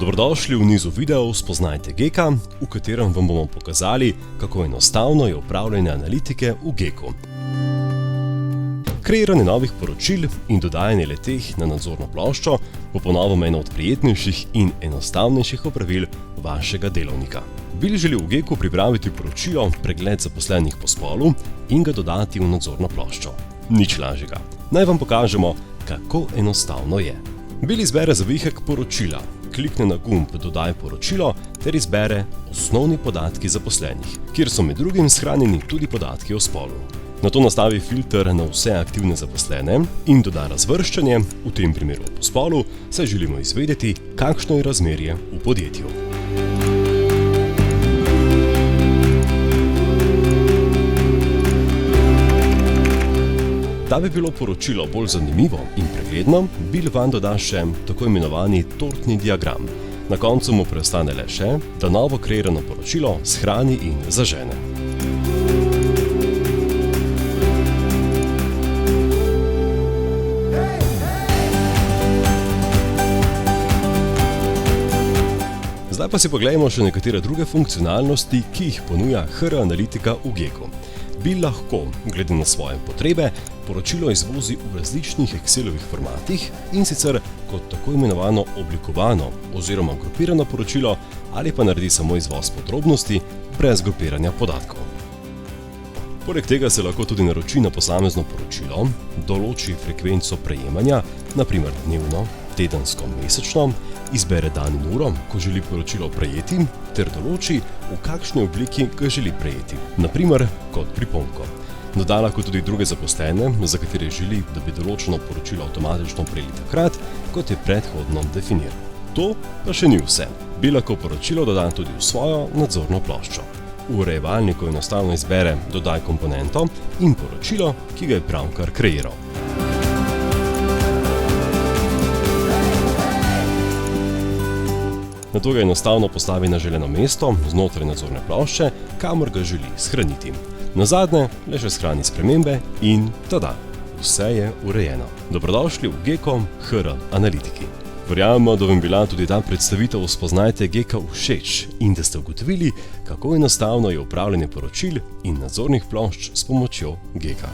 Dobrodošli v nizu videov Spoznajte Geka, v katerem vam bomo pokazali, kako enostavno je upravljanje analitike v Geku. Kreiranje novih poročil in dodajanje le-teh na nadzorno ploščo bo po novem eno od prijetnejših in enostavnejših opravil vašega delovnika. Bil želi v Geku pripraviti poročilo, pregled zaposlenih po spolu in ga dodati v nadzorno ploščo. Nič lažjega. Naj vam pokažemo, kako enostavno je. Bil izbere zavihek poročila, klikne na gumb Dodaj poročilo ter izbere Osnovni podatki zaposlenih, kjer so med drugim shranjeni tudi podatki o spolu. Nato nastavi filter na vse aktivne zaposlene in doda razvrščanje, v tem primeru po spolu, saj želimo izvedeti, kakšno je razmerje v podjetju. Da bi bilo poročilo bolj zanimivo in pregledno, Bil vanj doda še tako imenovani tortni diagram. Na koncu mu preostane le še, da novo kreirano poročilo shrani in zažene. Zdaj pa si pogledajmo še nekatere druge funkcionalnosti, ki jih ponuja HR Analitika v Geku. Bil lahko, glede na svoje potrebe, poročilo izvozi v različnih Excelovih formatih in sicer kot tako imenovano oblikovano oziroma grupirano poročilo ali pa naredi samo izvoz podrobnosti brez grupiranja podatkov. Poleg tega se lahko tudi naroči na posamezno poročilo, določi frekvenco prejemanja, na primer dnevno, tedensko, mesečno, izbere dan in uro, ko želi poročilo prejeti, ter določi, v kakšni obliki ga želi prejeti, na primer kot priponko. Doda lahko tudi druge zaposlene, za katere želi, da bi določeno poročilo avtomatično prejeli takrat, kot je predhodno definirano. To pa še ni vse. Bi lahko poročilo doda tudi v svojo nadzorno ploščo. V urejevalniku enostavno izbere Dodaj komponento in poročilo, ki ga je pravkar kreiral. Nato ga enostavno postavi na želeno mesto znotraj nadzorne plošče, kamor ga želi shraniti. Nazadnje le še shrani spremembe in tada, vse je urejeno. Dobrodošli v Geku HR Analitiki. Verjamemo, da vam bila tudi ta predstavitev Spoznajte Geka všeč in da ste ugotovili, kako enostavno je upravljanje poročil in nadzornih plošč s pomočjo Geka.